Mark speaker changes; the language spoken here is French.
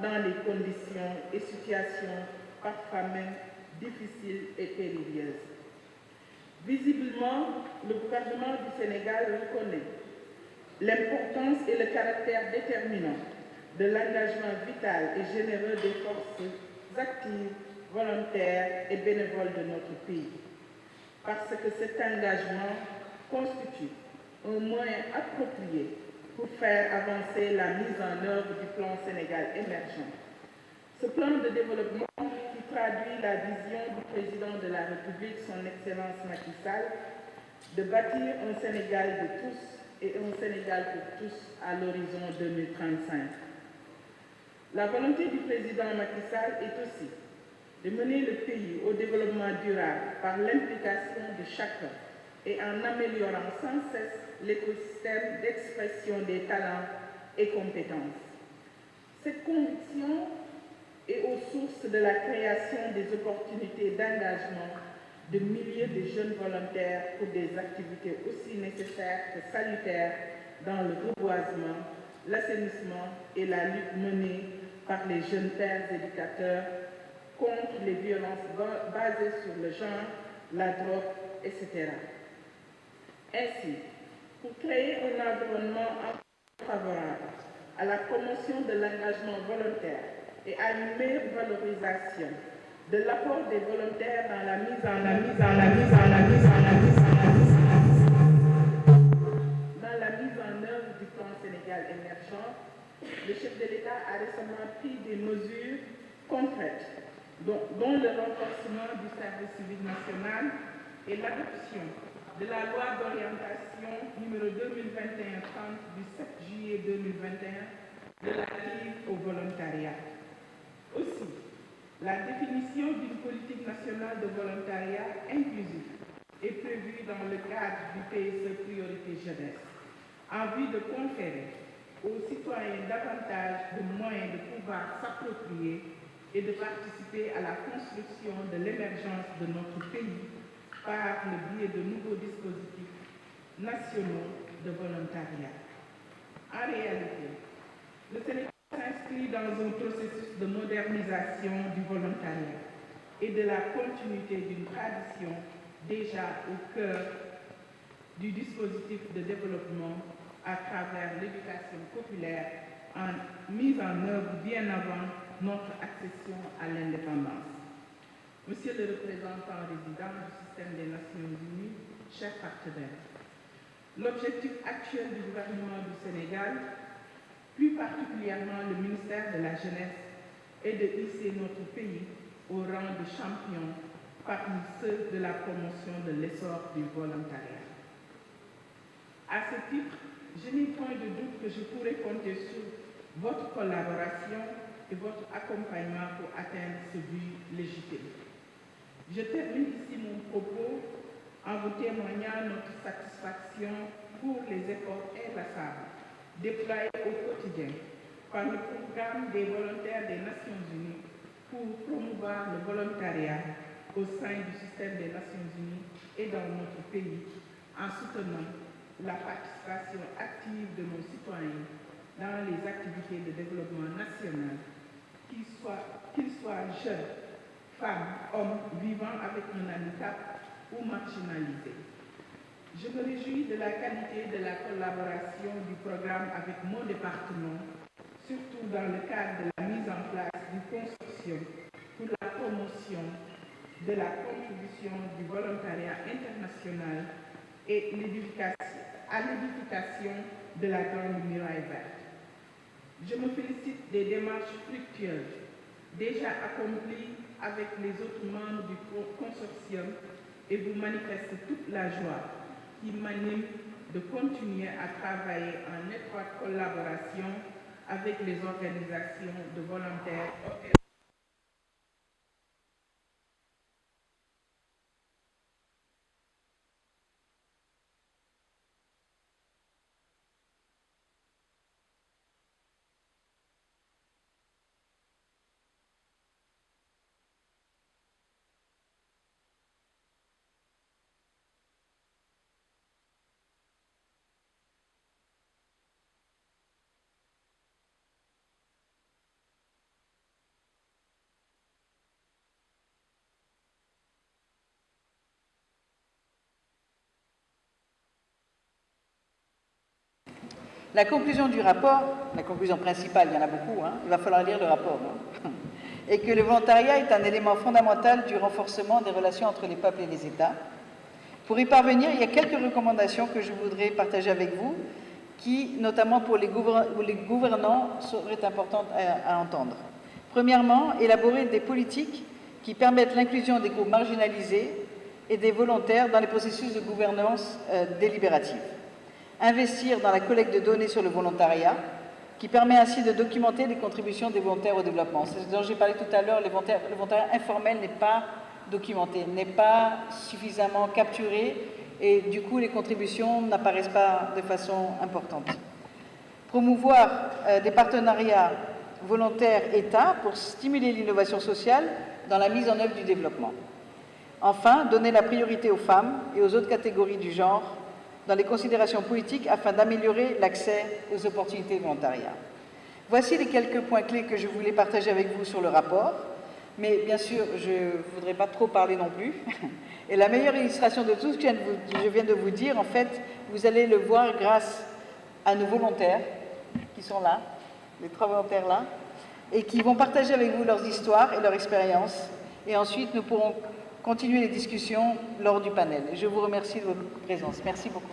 Speaker 1: Dans les conditions et situations parfois même difficiles et périlleuses. Visiblement, le gouvernement du Sénégal reconnaît l'importance et le caractère déterminant de l'engagement vital et généreux des forces actives, volontaires et bénévoles de notre pays, parce que cet engagement constitue un moyen approprié pour faire avancer la mise en œuvre du plan Sénégal émergent. Ce plan de développement qui traduit la vision du président de la République, son Excellence Macky Sall, de bâtir un Sénégal de tous et un Sénégal pour tous à l'horizon 2035. La volonté du président Macky Sall est aussi de mener le pays au développement durable par l'implication de chacun et en améliorant sans cesse l'écosystème d'expression des talents et compétences. Cette conviction est aux sources de la création des opportunités d'engagement de milliers de jeunes volontaires pour des activités aussi nécessaires que salutaires dans le reboisement, l'assainissement et la lutte menée par les jeunes pères éducateurs contre les violences basées sur le genre, la drogue, etc. Ainsi, pour créer un environnement favorable à la promotion de l'engagement volontaire et à une meilleure valorisation de l'apport des volontaires dans la mise en œuvre du plan Sénégal émergent, le chef de l'État a récemment pris des mesures concrètes, dont le renforcement du service civique national et l'adoption de la loi d'orientation numéro 2021-30 du 7 juillet 2021 relative au volontariat. Aussi, la définition d'une politique nationale de volontariat inclusif est prévue dans le cadre du PSE Priorité Jeunesse, en vue de conférer aux citoyens davantage de moyens de pouvoir s'approprier et de participer à la construction de l'émergence de notre pays par le biais de nouveaux dispositifs nationaux de volontariat. En réalité, le Sénégal s'inscrit dans un processus de modernisation du volontariat et de la continuité d'une tradition déjà au cœur du dispositif de développement à travers l'éducation populaire mise en œuvre bien avant notre accession à l'indépendance. Monsieur le représentant résident du système des Nations Unies, chers partenaires, l'objectif actuel du gouvernement du Sénégal, plus particulièrement le ministère de la Jeunesse, est de hisser notre pays au rang de champion parmi ceux de la promotion de l'essor du volontariat. À ce titre, je n'ai point de doute que je pourrai compter sur votre collaboration et votre accompagnement pour atteindre ce but légitime. Je termine ici mon propos en vous témoignant notre satisfaction pour les efforts inlassables déployés au quotidien par le programme des volontaires des Nations Unies pour promouvoir le volontariat au sein du système des Nations Unies et dans notre pays, en soutenant la participation active de nos citoyens dans les activités de développement national, qu'ils soient jeunes, femmes, hommes vivant avec un handicap ou marginalisés. Je me réjouis de la qualité de la collaboration du programme avec mon département, surtout dans le cadre de la mise en place du consortium pour la promotion de la contribution du volontariat international et à l'édification de la Grande Muraille Verte. Je me félicite des démarches fructueuses déjà accomplies avec les autres membres du consortium et vous manifeste toute la joie qui m'anime de continuer à travailler en étroite collaboration avec les organisations de volontaires
Speaker 2: La conclusion du rapport, la conclusion principale, il y en a beaucoup, hein, il va falloir lire le rapport, hein, est que le volontariat est un élément fondamental du renforcement des relations entre les peuples et les États. Pour y parvenir, il y a quelques recommandations que je voudrais partager avec vous, qui, notamment pour les gouvernants, seraient importantes à entendre. Premièrement, élaborer des politiques qui permettent l'inclusion des groupes marginalisés et des volontaires dans les processus de gouvernance délibérative. Investir dans la collecte de données sur le volontariat, qui permet ainsi de documenter les contributions des volontaires au développement. C'est ce dont j'ai parlé tout à l'heure, le volontariat informel n'est pas documenté, n'est pas suffisamment capturé, et du coup les contributions n'apparaissent pas de façon importante. Promouvoir des partenariats volontaires-État pour stimuler l'innovation sociale dans la mise en œuvre du développement. Enfin, donner la priorité aux femmes et aux autres catégories du genre dans les considérations politiques afin d'améliorer l'accès aux opportunités de volontariat. Voici les quelques points clés que je voulais partager avec vous sur le rapport, mais bien sûr, je ne voudrais pas trop parler non plus. Et la meilleure illustration de tout ce que je viens de vous dire, en fait, vous allez le voir grâce à nos volontaires qui sont là, les 3 volontaires là, et qui vont partager avec vous leurs histoires et leurs expériences. Et ensuite, nous pourrons continuer les discussions lors du panel. Je vous remercie de votre présence. Merci beaucoup.